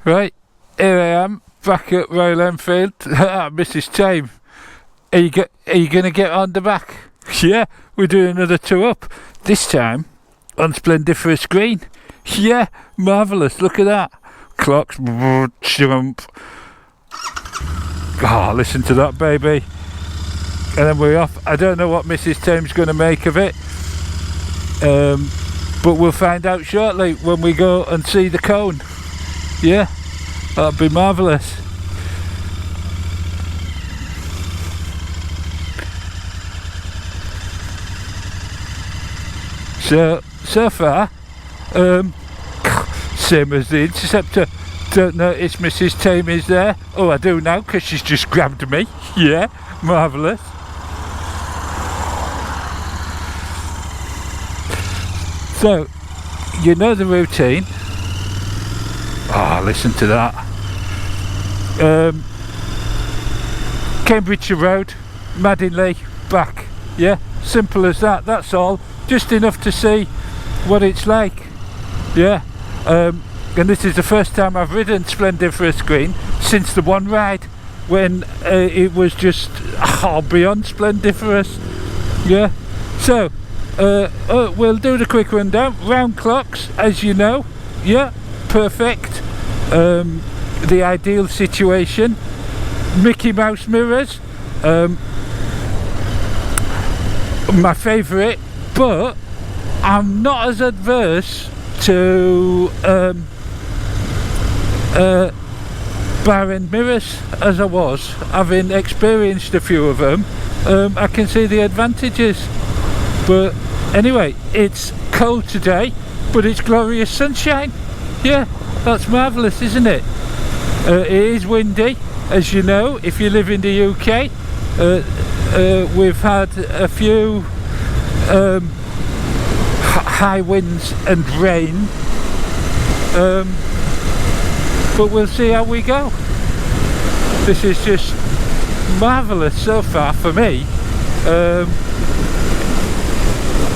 Right, here I am, back at Royal Enfield. Mrs TAYM, are you going to get on the back? Yeah, we're doing another two up. This time on splendiferous green. Yeah, marvellous, look at that. Clocks, jump. Oh, listen to that, baby. And then we're off. I don't know what Mrs TAYM's going to make of it. But we'll find out shortly when we go and see the cone. Yeah, that'd be marvellous. So far, same as the Interceptor. Don't notice Mrs TAYM is there. Oh, I do now because she's just grabbed me. Yeah, marvellous. So, you know the routine. Oh, listen to that. Cambridgeshire Road, Madingley, back. Yeah, simple as that, that's all. Just enough to see what it's like. Yeah, and this is the first time I've ridden Splendiferous Green since the one ride when it was just beyond splendiferous. Yeah, so we'll do the quick rundown. Round clocks, as you know. Yeah, perfect. The ideal situation. Mickey Mouse mirrors, my favourite, but I'm not as adverse to bar end mirrors as I was, having experienced a few of them. I can see the advantages. But anyway, it's cold today, but it's glorious sunshine. Yeah, that's marvellous, isn't it? It is windy, as you know, if you live in the UK. We've had a few high winds and rain, but we'll see how we go. This is just marvellous so far for me,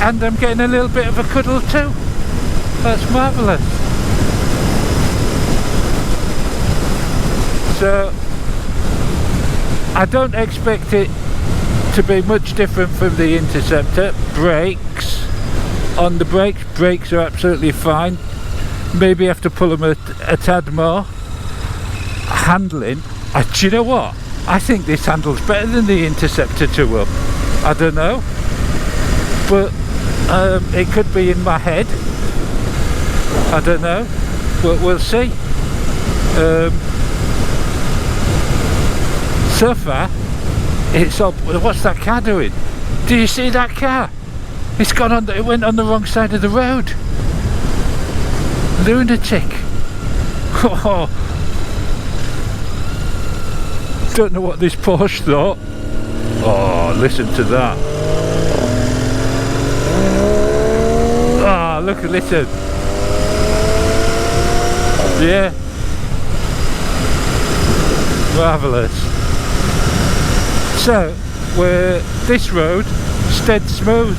and I'm getting a little bit of a cuddle too. That's marvellous. So I don't expect it to be much different from the Interceptor. Brakes, on the brakes are absolutely fine. Maybe have to pull them a tad more. Handling, do you know what? I think this handles better than the Interceptor 2 up. I don't know, but it could be in my head. I don't know, but we'll see. So far, it's up. What's that car doing? Do you see that car? It's gone on. It went on the wrong side of the road. Lunatic. Oh, don't know what this Porsche thought. Oh, listen to that. Ah, look, listen. Yeah, marvellous. So, this road is dead smooth.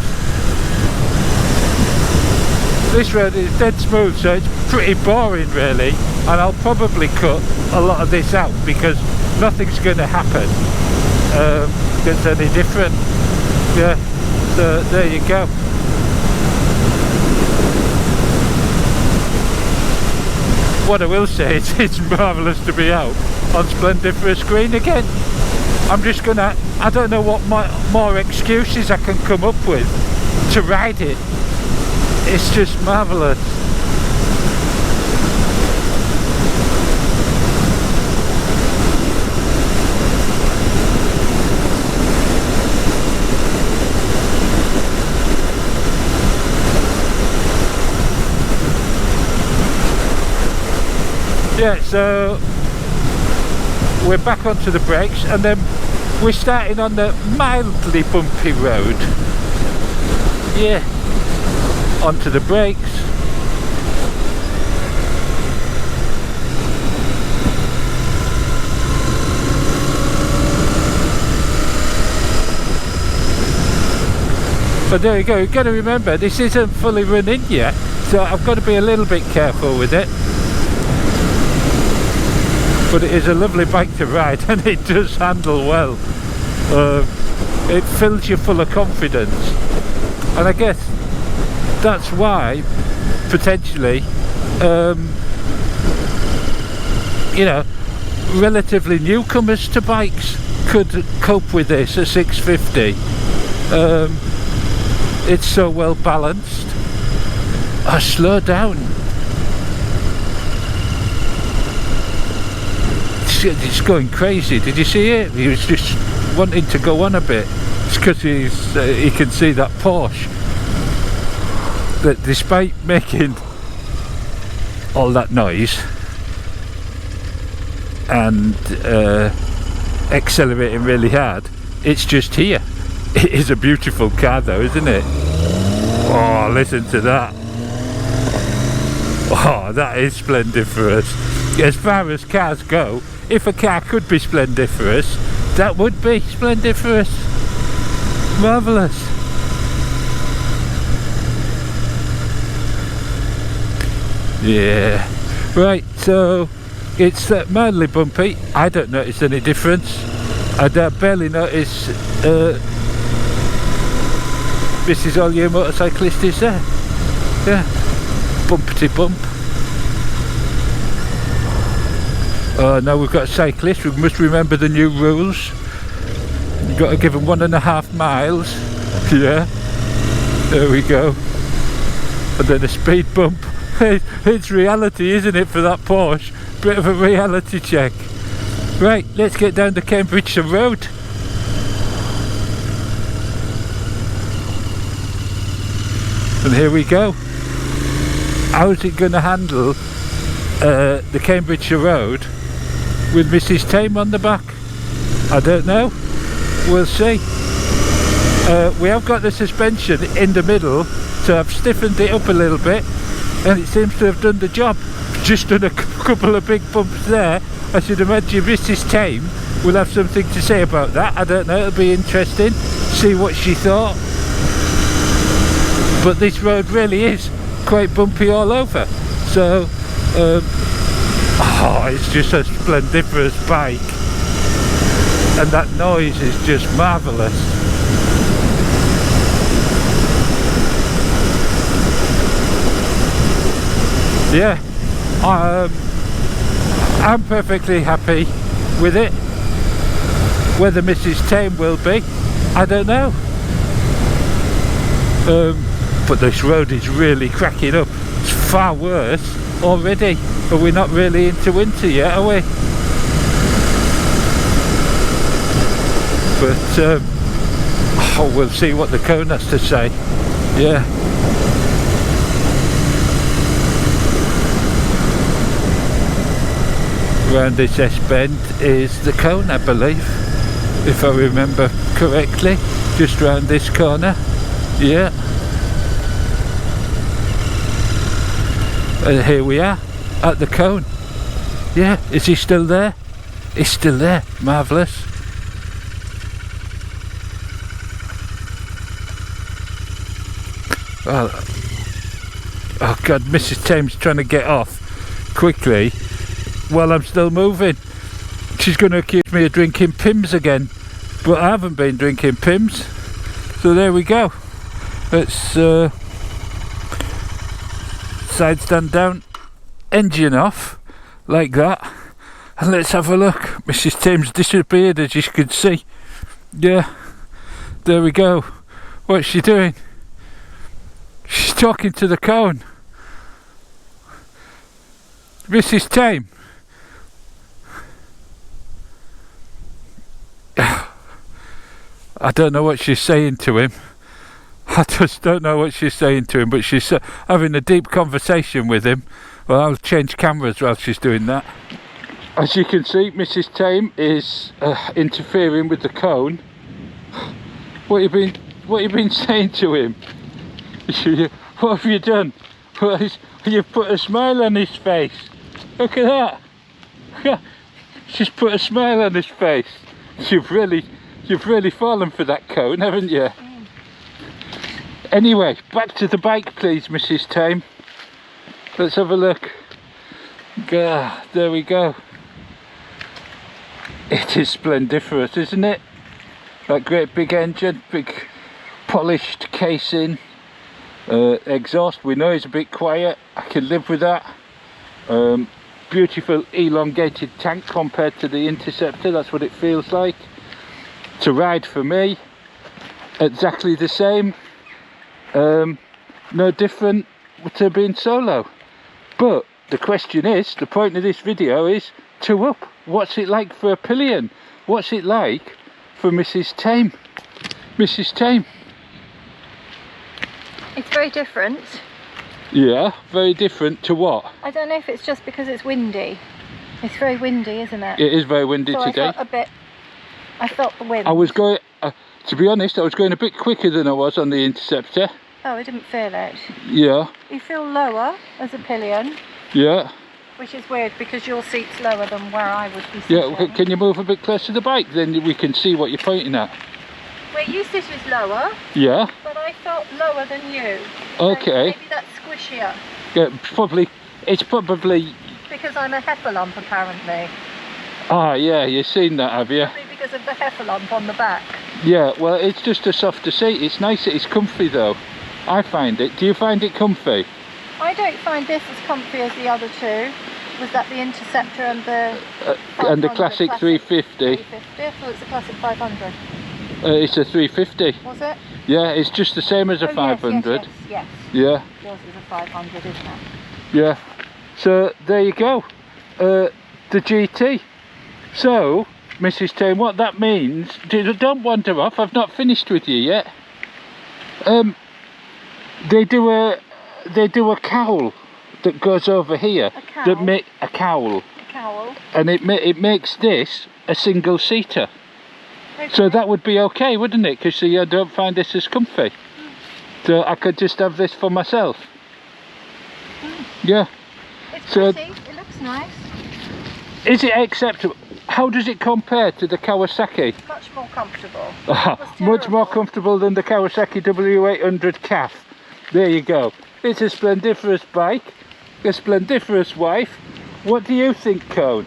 This road is dead smooth, so it's pretty boring really, and I'll probably cut a lot of this out because nothing's going to happen that's any different. Yeah, so there you go. What I will say is it's marvellous to be out on splendiferous green again. I'm just gonna, I don't know what more excuses I can come up with to ride it. It's just marvellous. Yeah, so we're back onto the brakes, and then we're starting on the mildly bumpy road. Yeah, onto the brakes. But there you go, you've got to remember this isn't fully run in yet, so I've got to be a little bit careful with it. but it is a lovely bike to ride, and it does handle well. It fills you full of confidence, and I guess that's why potentially you know, relatively newcomers to bikes could cope with this at 650. It's so well balanced. Oh, slow down. It's going crazy. Did you see it? He was just wanting to go on a bit. It's because he can see that Porsche, that despite making all that noise and accelerating really hard, it's just here. It is a beautiful car though, isn't it? Oh, listen to that. Oh, that is splendiferous. As far as cars go, if a car could be splendiferous, that would be splendiferous. Marvellous. Yeah. Right, so it's mildly bumpy. I don't notice any difference. I barely notice Mrs All Year Motorcyclist is there. Yeah. Bumpety bump. Oh, now we've got a cyclist. We must remember the new rules. You've got to give them 1.5 miles. Yeah. There we go. And then a speed bump. It's reality, isn't it, for that Porsche? Bit of a reality check. Right, let's get down to Cambridge Road. And here we go. How's it going to handle the Cambridge Road with Mrs TAYM on the back? I don't know. We'll see. We have got the suspension in the middle, so I've stiffened it up a little bit, and it seems to have done the job. Just done a couple of big bumps there. I should imagine Mrs TAYM will have something to say about that. I don't know, it'll be interesting. See what she thought. But this road really is quite bumpy all over. So, oh, it's just a splendiferous bike. And that noise is just marvellous. Yeah. I'm perfectly happy with it. Whether Mrs TAYM will be, I don't know. But this road is really cracking up. It's far worse already. But we're not really into winter yet, are we? But oh, we'll see what the cone has to say. Yeah. Around this S-bend is the cone, I believe, if I remember correctly. Just round this corner. Yeah. And here we are at the cone. Yeah, is he still there? He's still there. Marvellous. Well, oh God, Mrs TAYM's trying to get off quickly while I'm still moving. She's going to accuse me of drinking Pimm's again, but I haven't been drinking Pimm's. So there we go. Let's side stand down, engine off, like that, and let's have a look. Mrs TAYM's disappeared, as you can see. Yeah, there we go. What's she doing? She's talking to the cone. Mrs TAYM. I don't know what she's saying to him. I just don't know what she's saying to him, but she's having a deep conversation with him. Well, I'll change cameras while she's doing that. As you can see, Mrs TAYM is interfering with the cone. What have you been saying to him? What have you done? You've put a smile on his face. Look at that. She's put a smile on his face. You've really fallen for that cone, haven't you? Anyway, back to the bike, please, Mrs TAYM. Let's have a look. There we go. It is splendiferous, isn't it? That great big engine, big polished casing, exhaust we know is a bit quiet, I can live with that. Beautiful elongated tank compared to the Interceptor, that's what it feels like. To ride for me, exactly the same, no different to being solo. But the question is, the point of this video is to up. What's it like for a Pillion? What's it like for Mrs TAYM? Mrs TAYM. It's very different. Yeah, very different to what? I don't know if it's just because it's windy. It's very windy, isn't it? It is very windy today. I felt the wind. I was going, to be honest, I was going a bit quicker than I was on the Interceptor. Oh, I didn't feel it. Yeah. You feel lower as a Pillion. Yeah. Which is weird because your seat's lower than where I would be sitting. Yeah, can you move a bit closer to the bike? Then we can see what you're pointing at. Where you sit is lower. Yeah. But I felt lower than you. Okay. So maybe that's squishier. Yeah, probably. It's probably... Because I'm a heifer lump, apparently. Ah, yeah, you've seen that, have you? Probably because of the heifer lump on the back. Yeah, well, it's just a softer seat. It's nice, it's comfy though. I find it. Do you find it comfy? I don't find this as comfy as the other two. Was that the Interceptor and the Classic 350? 350? I thought it's a Classic 500. It's a 350. Was it? Yeah, it's just the same as a 500. Yes. Yeah. Yours is a 500, isn't it? Yeah. So there you go. The GT. So, Mrs TAYM, what that means, don't wander off, I've not finished with you yet. They do a cowl that goes over here. A cowl? A cowl. A cowl. And it makes this a single seater. Okay. So that would be okay, wouldn't it? Because I don't find this as comfy. So I could just have this for myself. Yeah. It's pretty, it looks nice. Is it acceptable? How does it compare to the Kawasaki? Much more comfortable. Much more comfortable than the Kawasaki W800 calf. There you go. It's a splendiferous bike, a splendiferous wife. What do you think, Cone?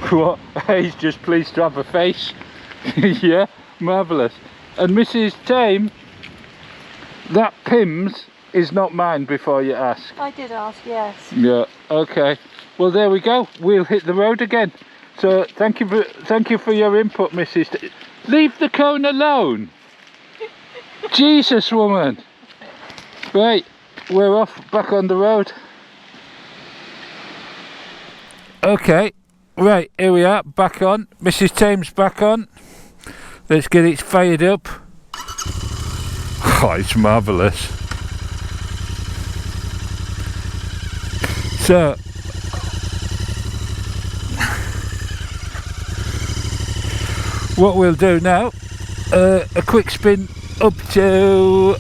What? He's just pleased to have a face. Yeah, marvellous. And Mrs TAYM, that Pims is not mine before you ask. I did ask, yes. Yeah, okay. Well, there we go. We'll hit the road again. So thank you for your input, Mrs TAYM. Leave the Cone alone. Jesus, woman. Right, we're off back on the road. Okay, right, here we are, back on. Mrs TAYM's back on. Let's get it fired up. Oh, it's marvellous. So, what we'll do now, a quick spin up to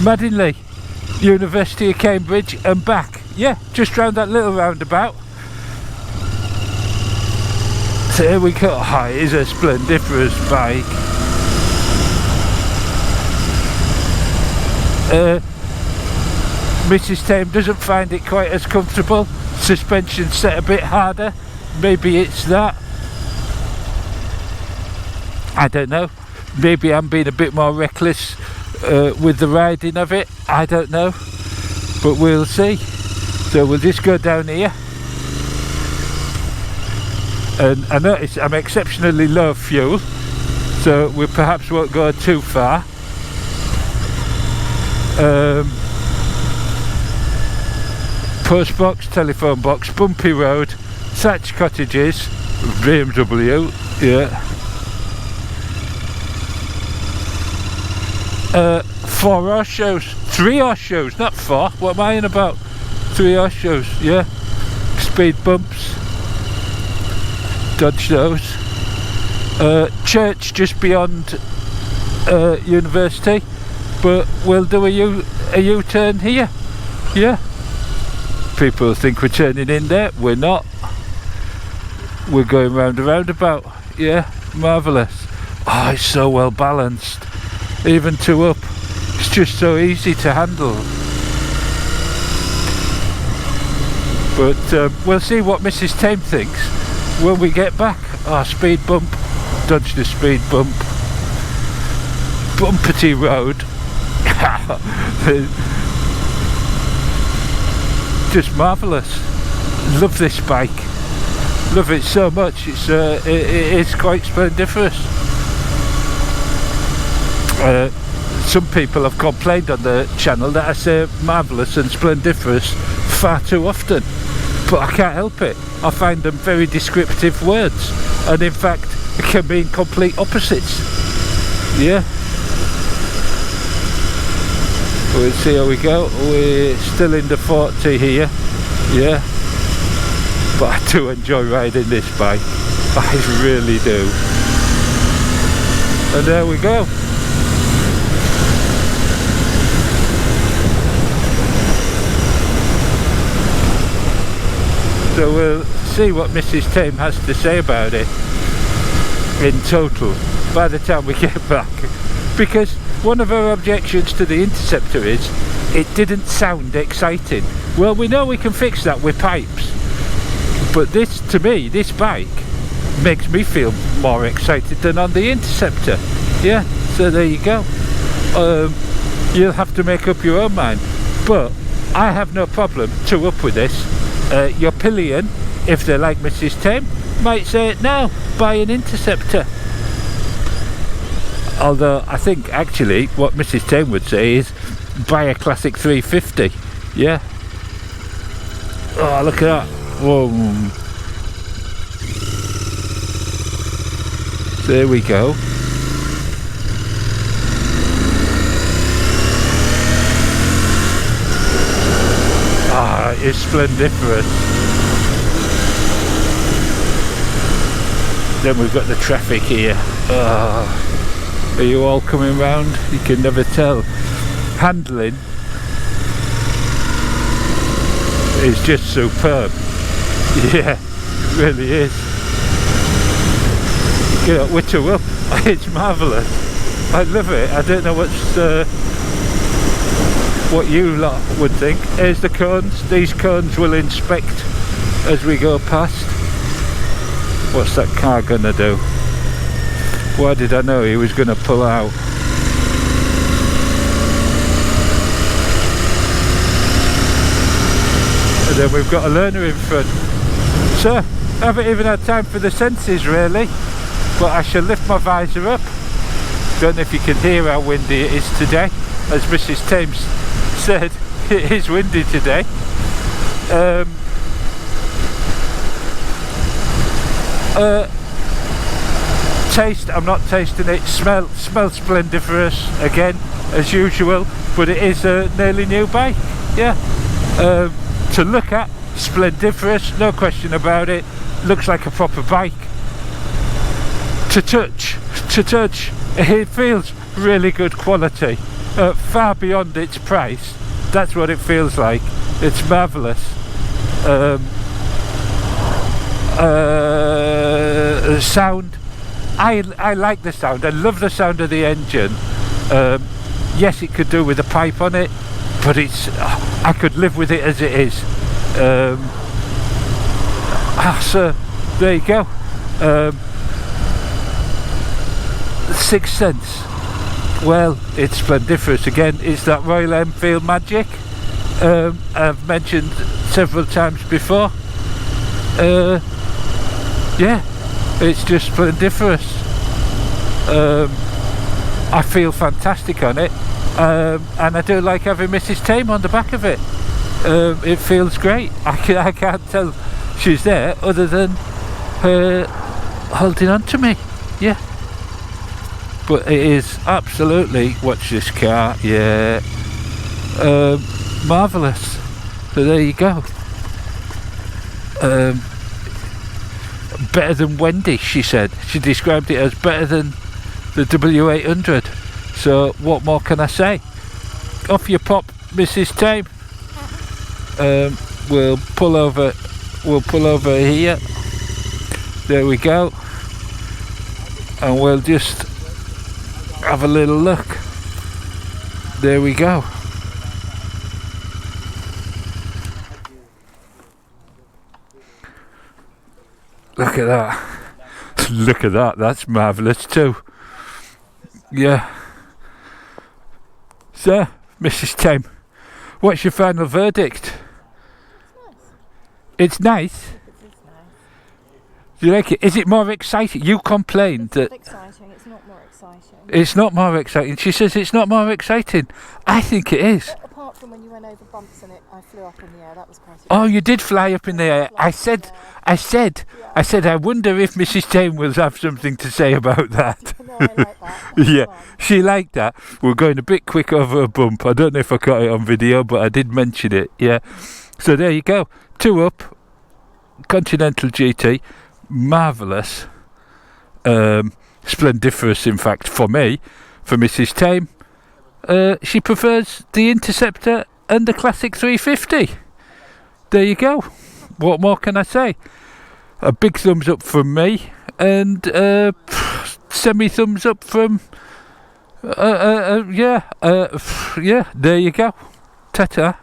Madinley, University of Cambridge and back. Yeah, just round that little roundabout. So here we go. Oh, it is a splendiferous bike. Mrs TAYM doesn't find it quite as comfortable. Suspension set a bit harder. Maybe it's that. I don't know. Maybe I'm being a bit more reckless with the riding of it. I don't know. But we'll see. So we'll just go down here. And I notice I'm exceptionally low fuel, so we perhaps won't go too far. Post box, telephone box, bumpy road, thatched cottages, BMW, yeah. 4 horse shows, 3 horse shows, not 4. What am I in about? 3 horse shows, yeah. Speed bumps. Dodge those. Church just beyond university, but we'll do a U-turn here. Yeah. People think we're turning in there. We're not. We're going round a roundabout. Yeah, marvellous. Oh, it's so well balanced. Even to up. It's just so easy to handle. But we'll see what Mrs TAYM thinks when we get back. Oh, speed bump. Dodged the speed bump. Bumpety road. Just marvellous. Love this bike. Love it so much. It is quite splendiferous. Some people have complained on the channel that I say marvellous and splendiferous far too often, but I can't help it. I find them very descriptive words, and in fact it can mean complete opposites. Yeah. We'll see how we go. We're still in the 40 here. Yeah. But I do enjoy riding this bike. I really do. And there we go. So we'll see what Mrs TAYM has to say about it in total by the time we get back, because one of her objections to the Interceptor is it didn't sound exciting. Well, we know we can fix that with pipes, but this, to me, this bike makes me feel more excited than on the Interceptor. Yeah, so there you go. You'll have to make up your own mind, but I have no problem to up with this. Your Pillion, if they're like Mrs TAYM, might say no, buy an Interceptor. Although I think actually what Mrs TAYM would say is buy a classic 350. Yeah. Oh, look at that. Whoa. There we go. Ah, it's splendiferous. Then we've got the traffic here. Are you all coming round? You can never tell. Handling is just superb. Yeah, it really is. Get up, whittle up. It's marvellous. I love it. I don't know what you lot would think. Here's the cones. These cones will inspect as we go past. What's that car gonna do? Why did I know he was gonna pull out? And then we've got a learner in front. So, I haven't even had time for the senses really, but I shall lift my visor up. Don't know if you can hear how windy it is today. As Mrs TAYM said, it is windy today. Taste, I'm not tasting it. Smells splendiferous again, as usual, but it is a nearly new bike. Yeah. To look at, splendiferous, no question about it. Looks like a proper bike. To touch, it feels really good quality. Far beyond its price. That's what it feels like. It's marvellous. Sound, I like the sound. I love the sound of the engine. Yes, it could do with a pipe on it, but it's I could live with it as it is. So there you go. Sixth Sense, well, it's splendiferous again. It's that Royal Enfield magic I've mentioned several times before. Yeah, it's just splendiferous. I feel fantastic on it, and I do like having Mrs TAYM on the back of it. It feels great. I can't tell she's there other than her holding on to me. Yeah, but it is absolutely, watch this car, yeah, marvellous. So there you go. Better than Wendy, she said. She described it as better than the W800. So what more can I say? Off you pop, Mrs TAYM. We'll pull over here. There we go. And we'll just have a little look. There we go. Look at that. Look at that, that's marvellous too. Yeah. So, Mrs TAYM, what's your final verdict? It's nice. Do you like it? Is it more exciting? You complained that... It's exciting, it's not more exciting. It's not more exciting. She says it's not more exciting. I think it is. But apart from when you went over bumps and I flew up in the air, that was quite exciting. Oh, you did fly up in the air. I said, I wonder if Mrs TAYM will have something to say about that. No, I like that. Yeah, Fun. she liked that. We're going a bit quick over a bump. I don't know if I got it on video, but I did mention it. Yeah. So there you go. 2 up. Continental GT. Marvellous. Splendiferous, in fact, for me. For Mrs TAYM. She prefers the Interceptor and the Classic 350. There you go. What more can I say? A big thumbs up from me, and semi thumbs up from yeah, there you go. Ta-ta.